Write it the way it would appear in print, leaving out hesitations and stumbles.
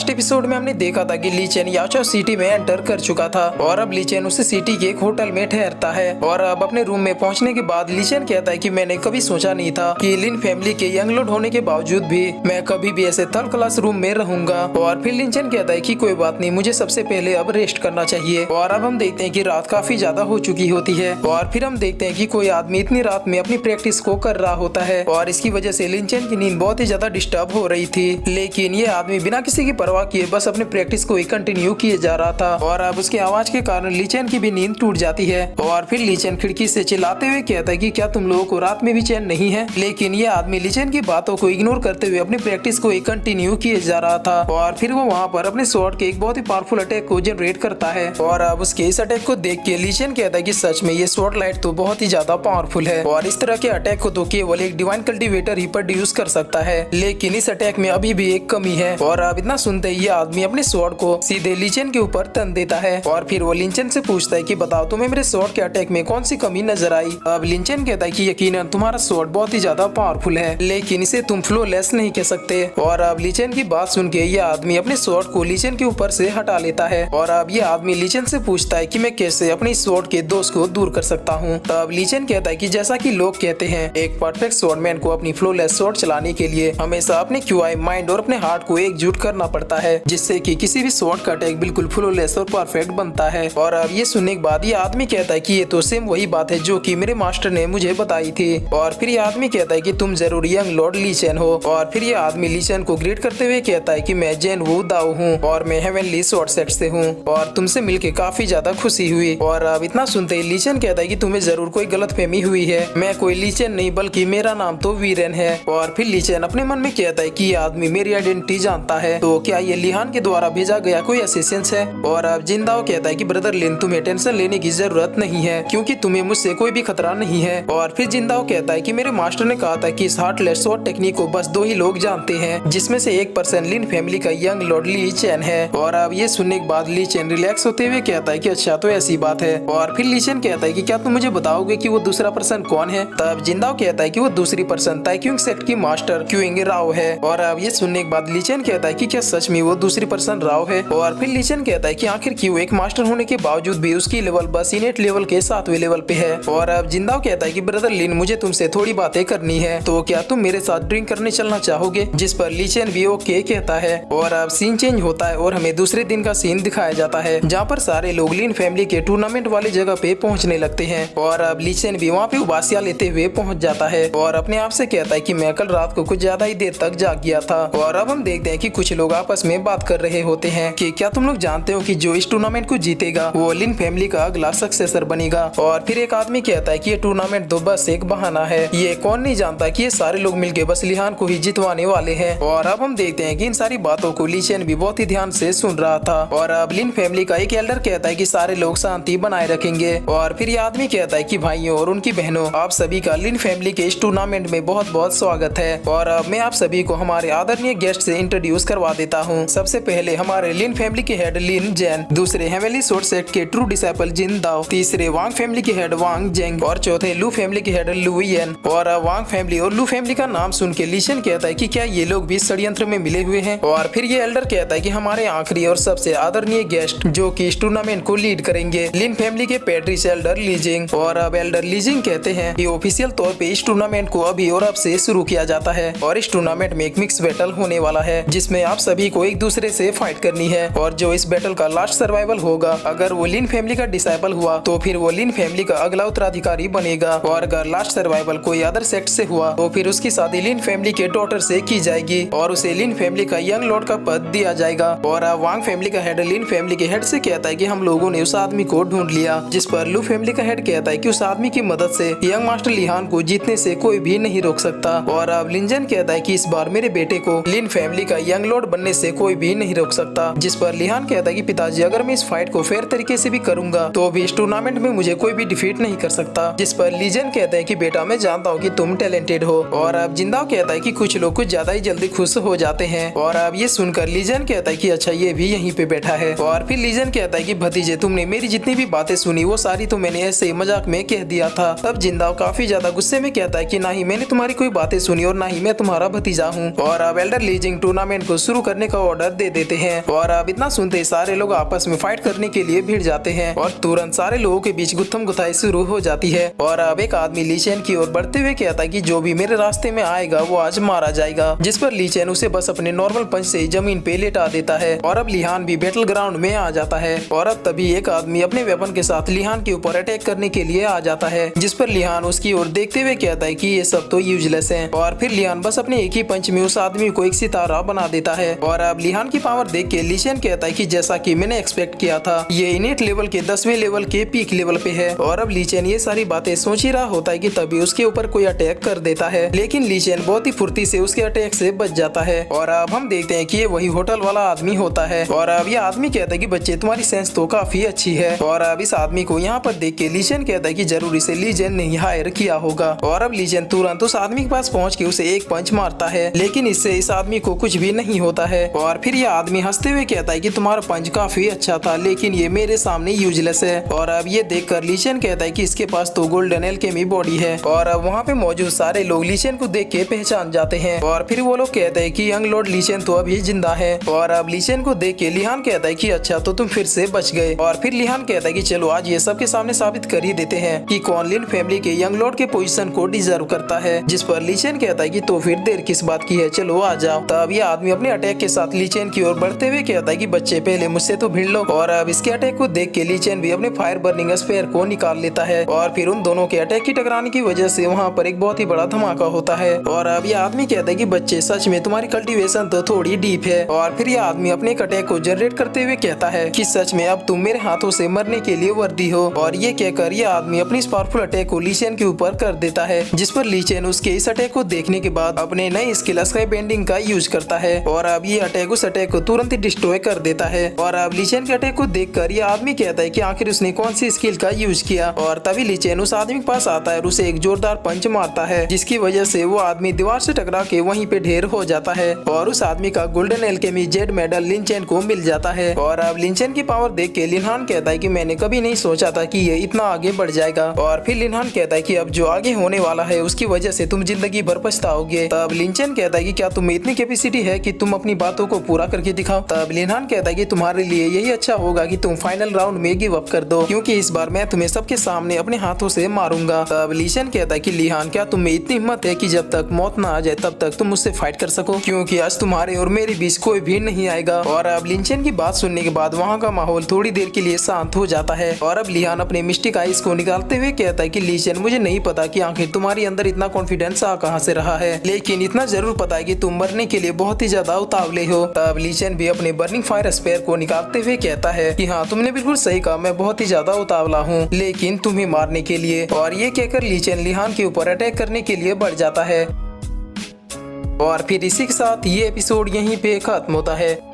Last episode में हमने देखा था कि ली चेन याचो सिटी में एंटर कर चुका था और अब ली चेन उस सिटी के एक होटल में ठहरता है और अब अपने रूम में पहुंचने के बाद ली चेन कहता है कि मैंने कभी सोचा नहीं था कि लिन फैमिली के यंग लोड होने के बावजूद भी मैं कभी भी ऐसे थर्ड क्लास रूम में रहूंगा। और फिर लिन चेन कहता है कि कोई बात नहीं, मुझे सबसे पहले अब रेस्ट करना चाहिए। और अब हम देखते हैं कि रात काफी ज्यादा हो चुकी होती है और फिर हम देखते हैं कि कोई आदमी इतनी रात में अपनी प्रैक्टिस को कर रहा होता है और इसकी वजह से लिन चेन की नींद बहुत ही ज्यादा डिस्टर्ब हो रही थी। लेकिन ये आदमी बिना किसी की परवाह किए बस अपने प्रैक्टिस को ही कंटिन्यू किए जा रहा था और अब उसकी आवाज के कारण ली चेन की भी नींद टूट जाती है। और फिर ली चेन खिड़की से चिल्लाते हुए कहता है कि क्या तुम लोगों को रात में भी चैन नहीं है। लेकिन ये आदमी ली चेन की बातों को इग्नोर करते हुए अपनी प्रैक्टिस को ही कंटिन्यू किए जा रहा था और फिर वो वहाँ पर अपने स्वॉर्ड के एक बहुत ही पावरफुल अटैक को जनरेट करता है। और अब उसके इस अटैक को देख के ली चेन कहता है कि सच में ये स्वॉर्ड लाइट तो बहुत ही ज्यादा पावरफुल है और इस तरह के अटैक को तो केवल एक डिवाइन कल्टिवेटर ही प्रोड्यूस कर सकता है। लेकिन इस अटैक में अभी भी एक कमी है। और अब इतना सुनते ही ये आदमी अपने स्वॉर्ड को सीधे ली चेन के ऊपर तन देता है और फिर वो लिन चेन से पूछता है कि बताओ तुम्हें मेरे स्वॉर्ड के अटैक में कौन सी कमी नजर आई। अब लिन चेन कहता है कि यकीनन तुम्हारा स्वॉर्ड बहुत ही ज्यादा पावरफुल है लेकिन इसे तुम फ्लोलेस नहीं कह सकते। और अब ली चेन की बात सुन के ये आदमी अपने स्वॉर्ड को ली चेन के ऊपर से हटा लेता है और अब ये आदमी ली चेन से पूछता है कि मैं कैसे अपने स्वॉर्ड के दोष को दूर कर सकता हूँ। तब ली चेन कहता है कि जैसा कि लोग कहते हैं एक परफेक्ट स्वॉर्डमैन को अपनी फ्लोलेस स्वॉर्ड चलाने के लिए हमेशा अपने क्यूआई माइंड और अपने हार्ट को एकजुट करना पड़ता है जिससे कि किसी भी स्वॉर्ड का अटैक बिल्कुल फ्लोलेस और परफेक्ट बनता है। और अब ये सुनने के बाद ये आदमी कहता है कि ये तो सेम वही बात है जो कि मेरे मास्टर ने मुझे बताई थी। और फिर ये आदमी कहता है कि तुम जरूर यंग लॉर्ड ली चेन हो। और फिर ये आदमी ली चेन को ग्रीट करते हुए कहता है कि मैं जेन वू दाओ हूँ और मैं हेवनली स्वॉर्ड सेट से हूँ और तुमसे मिलके काफी ज्यादा खुशी हुई। और अब इतना सुनते ही ली चेन कहता है कि तुम्हें जरूर कोई गलतफहमी हुई है, मैं कोई ली चेन नहीं बल्कि मेरा नाम तो वीरेन है। और फिर ली चेन अपने मन में कहता है कि ये आदमी मेरी आइडेंटिटी जानता है, तो क्या ये लिहान के द्वारा भेजा गया कोई असिस्टेंस है। और अब जिंदाओ कहता है कि ब्रदर लिन तुम्हें टेंशन लेने की जरूरत नहीं है क्योंकि तुम्हें मुझसे कोई भी खतरा नहीं है। और फिर जिंदाओ कहता है कि मेरे मास्टर ने कहा था कि इस हार्टलेस स्वॉर्ड टेक्निक को बस 2 ही लोग जानते हैं जिसमें से एक पर्सन लिन फैमिली का यंग लॉर्ड ली चेन है। और अब ये सुनने के बाद ली चेन रिलैक्स होते हुए कहता है कि अच्छा तो ऐसी बात है। और फिर ली चेन कहता है कि क्या तुम मुझे बताओगे कि वो दूसरा पर्सन कौन है। तब जिंदाओ कहता है कि वो दूसरी पर्सन ताइक्यूंग सेक्ट की मास्टर क्यूइंग राव है। और अब ये सुनने के बाद ली चेन कहता है कि क्या सच में वो दूसरी पर्सन राव है। और फिर ली चेन कहता है कि आखिर क्यों एक मास्टर होने के बावजूद भी उसकी लेवल बस इनेट लेवल के 7वें लेवल पे है। और अब जिंदाओ कहता है कि ब्रदर लिन मुझे तुमसे थोड़ी बातें करनी है, तो क्या तुम मेरे साथ ड्रिंक करने चलना चाहोगे। जिस पर ली चेन भी ओके कहता है। और अब सीन चेंज होता है और हमें दूसरे दिन का सीन दिखाया जाता है जहाँ पर सारे लोग लिन फैमिली के टूर्नामेंट वाली जगह पे पहुँचने लगते हैं। और अब ली चेन भी वहाँ पे उबासिया लेते हुए पहुँच जाता है और अपने आप से कहता है कि मैं कल रात को कुछ ज्यादा ही देर तक जाग गया था। और अब हम देखते हैं कि कुछ लोग आपस में बात कर रहे होते हैं कि क्या तुम लोग जानते हो कि जो इस टूर्नामेंट को जीतेगा वो लिन फैमिली का अगला सक्सेसर बनेगा। और फिर एक आदमी कहता है कि ये टूर्नामेंट तो बस एक बहाना है, ये कौन नहीं जानता कि ये सारे लोग मिलके बस लिहान को ही जितवाने वाले हैं। और अब हम देखते हैं कि इन सारी बातों को ली चेन भी बहुत ही ध्यान से सुन रहा था। और अब लिन फैमिली का एक एल्डर कहता है कि सारे लोग शांति बनाए रखेंगे। और फिर ये आदमी कहता है कि भाइयों और उनकी बहनों आप सभी का लिन फैमिली के इस टूर्नामेंट में बहुत बहुत स्वागत है। और अब मैं आप सभी को हमारे आदरणीय गेस्ट से इंट्रोड्यूस करवा देता हूँ। सबसे पहले हमारे लिन फैमिली के हेड लिन जेन, दूसरे हेवनली स्वॉर्ड सेट के ट्रू डिसाइपल जिन दाओ, तीसरे वांग फैमिली के हेड वांग जेंग और चौथे लू फैमिली के हेड लू येन। और वांग फैमिली और लू फैमिली का नाम सुन के ली चेन कहता है कि क्या ये लोग भी षड्यंत्र में मिले हुए हैं। और फिर ये एल्डर कहता है कि हमारे आखिरी और सबसे आदरणीय गेस्ट जो कि इस टूर्नामेंट को लीड करेंगे लिन फैमिली के पैट्रिस एल्डर लीजिंग। और अब एल्डर लीजिंग कहते हैं कि ऑफिशियल तौर पे इस टूर्नामेंट को अभी और अब से शुरू किया जाता है और इस टूर्नामेंट में एक मिक्स बैटल होने वाला है जिसमें आप सभी को एक दूसरे से फाइट करनी है। और जो इस बैटल का लास्ट सर्वाइवल होगा, अगर वो लिन फैमिली का डिसाइपल हुआ तो फिर वो लिन फैमिली का अगला उत्तराधिकारी बनेगा। और अगर लास्ट सर्वाइवल कोई अदर सेक्ट से हुआ तो फिर उसकी शादी लिन फैमिली के डॉटर से की जाएगी और उसे लिन फैमिली का यंग लॉर्ड का पद दिया जाएगा। और वांग फैमिली का हेड लिन फैमिली के हेड से कहता है कि हम लोगों ने उस आदमी को ढूंढ लिया। जिस पर लू फैमिली का हेड कहता है कि उस आदमी की मदद से यंग मास्टर लिहान को जीतने से कोई भी नहीं रोक सकता। और अब लिंजन कहता है कि इस बार मेरे बेटे को लिन फैमिली का यंग लॉर्ड बनने से कोई भी नहीं रोक सकता। जिस पर लिहान कहता है कि पिताजी अगर मैं इस फाइट को फेयर तरीके से भी करूंगा तो भी इस टूर्नामेंट में मुझे कोई भी डिफीट नहीं कर सकता। जिस पर लीजन कहता है कि बेटा मैं जानता हूँ कि तुम टैलेंटेड हो। और अब जिंदाओ कहता है कि कुछ लोग कुछ ज्यादा ही जल्दी खुश हो जाते हैं। और अब ये सुनकर लीजन कहता है कि अच्छा ये भी यहीं पे बैठा है। और फिर लीजन कहता है कि भतीजे तुमने मेरी जितनी भी बातें सुनी वो सारी तो मैंने ऐसे ही मजाक में कह दिया था। तब जिंदाओ काफी ज्यादा गुस्से में कहता है कि ना ही मैंने तुम्हारी कोई बातें सुनी और ना ही मैं तुम्हारा भतीजा हूँ। और अब एल्डर लीजिंग टूर्नामेंट को शुरू करने का ऑर्डर दे देते हैं और अब इतना सुनते ही सारे लोग आपस में फाइट करने के लिए भिड़ जाते हैं और तुरंत सारे लोगों के बीच गुत्थम गुथाई शुरू हो जाती है। और अब एक आदमी ली चेन की ओर बढ़ते हुए कहता है कि जो भी मेरे रास्ते में आएगा वो आज मारा जाएगा, जिस पर ली चेन उसे बस अपने नॉर्मल पंच से जमीन पे लेटा देता है। और अब लिहान भी बैटल ग्राउंड में आ जाता है और अब तभी एक आदमी अपने वेपन के साथ लिहान के ऊपर अटैक करने के लिए आ जाता है, जिस पर लिहान उसकी ओर देखते हुए कहता है कि ये सब तो यूजलेस है। और फिर लिहान बस अपने एक ही पंच में उस आदमी को एक सितारा बना देता है। और अब लिहान की पावर देख के ली चेन कहता है कि जैसा कि मैंने एक्सपेक्ट किया था, ये इनेट लेवल के 10वें लेवल के पीक लेवल पे है। और अब ली चेन ये सारी बातें सोच ही रहा होता है कि तभी उसके ऊपर कोई अटैक कर देता है, लेकिन ली चेन बहुत ही फुर्ती से उसके अटैक से बच जाता है। और अब हम देखते हैं कि ये वही होटल वाला आदमी होता है। और अब ये आदमी कहता है कि बच्चे तुम्हारी सेंस तो काफी अच्छी है। और अब इस आदमी को यहाँ पर देख के ली चेन कहता है कि जरूरी से ली चेन ने ही हायर किया होगा। और अब ली चेन तुरंत उस आदमी के पास पहुँच के उसे एक पंच मारता है, लेकिन इससे इस आदमी को कुछ भी नहीं होता है। और फिर यह आदमी हंसते हुए कहता है कि तुम्हारा पंच काफी अच्छा था, लेकिन ये मेरे सामने यूजलेस है। और अब ये देखकर ली चेन कहता है कि इसके पास तो गोल्डन एल्केमी बॉडी है। और अब वहाँ पे मौजूद सारे लोग ली चेन को देख के पहचान जाते हैं। और फिर वो लोग कहते हैं कि यंग लॉर्ड ली चेन तो अभी जिंदा है। और अब ली चेन को देख के लिहान कहता है कि अच्छा तो तुम फिर से बच गए। और फिर लिहान कहता है कि चलो आज ये सबके सामने साबित कर ही देते हैं कि कौन लिन फैमिली के यंग लॉर्ड के पोजीशन को डिजर्व करता है। जिस पर ली चेन कहता है कि तो फिर देर किस बात की है, चलो आ जाओ। तब ये आदमी अपने अटैक के साथ ली चेन की ओर बढ़ते हुए कहता है कि बच्चे पहले मुझसे तो भिड़ लो। और अब इसके अटैक को देख के ली चेन भी अपने फायर बर्निंग स्पेयर को निकाल लेता है। और फिर उन दोनों के अटैक की टकराने की वजह से वहाँ पर एक बहुत ही बड़ा धमाका होता है। और अब ये आदमी कहता है कि बच्चे सच में तुम्हारी कल्टीवेशन तो थोड़ी डीप है। और फिर ये आदमी अपने अटैक को जनरेट करते हुए कहता है कि सच में अब तुम मेरे हाथों से मरने के लिए वर्दी हो। और ये कहकर ये आदमी अपनी इस पावरफुल अटैक को ली चेन के ऊपर कर देता है, जिस पर ली चेन उसके इस अटैक को देखने के बाद अपने नए स्किल स्काई बेंडिंग का यूज करता है। और अब ये अटैक उस अटैक को तुरंत ही डिस्ट्रॉय कर देता है। और अब ली चेन के अटैक को देखकर ये आदमी कहता है कि आखिर उसने कौन सी स्किल का यूज किया। और तभी ली चेन उस आदमी के पास आता है और उसे एक जोरदार पंच मारता है, जिसकी वजह से वो आदमी दीवार से टकरा के वहीं पे ढेर हो जाता है। और उस आदमी का गोल्डन एल्केमी जेड मेडल लिन चेन को मिल जाता है। और अब लिन चेन की पावर देख के लिनहान कहता है कि मैंने कभी नहीं सोचा था कि ये इतना आगे बढ़ जाएगा। और फिर लिनहान कहता है कि अब जो आगे होने वाला है उसकी वजह से तुम जिंदगी भर पछताओगे। तब लिन चेन कहता है कि क्या तुम में इतनी कैपेसिटी है कि तुम अपनी बातों को पूरा करके दिखाओ। तब लिनहान कहता है कि तुम्हारे लिए यही अच्छा होगा कि तुम फाइनल राउंड में गिव अप कर दो, क्योंकि इस बार मैं तुम्हें सबके सामने अपने हाथों से मारूंगा। तब ली चेन कहता है कि लिहान क्या तुम में इतनी हिम्मत है कि जब तक मौत ना आ जाए तब तक तुम मुझसे फाइट कर सको, क्योंकि आज तुम्हारे और मेरे बीच कोई भी नहीं आएगा। और अब लिन चेन की बात सुनने के बाद वहाँ का माहौल थोड़ी देर के लिए शांत हो जाता है। और अब लिहान अपने मिस्टिक आइस को निकालते हुए कहता है कि ली चेन मुझे नहीं पता कि आखिर तुम्हारे अंदर इतना कॉन्फिडेंस आ कहाँ से रहा है, लेकिन इतना जरूर पता है कि तुम मरने के लिए बहुत ही ज्यादा उतावले हो। तब ली चेन भी अपने बर्निंग फायर स्पेयर को निकालते हुए कहता है कि हाँ तुमने बिल्कुल सही कहा, मैं बहुत ही ज्यादा उतावला हूँ लेकिन तुम्हें मारने के लिए। और ये कहकर ली चेन लिहान के ऊपर अटैक करने के लिए बढ़ जाता है। और फिर इसी के साथ ये एपिसोड यहीं पे खत्म होता है।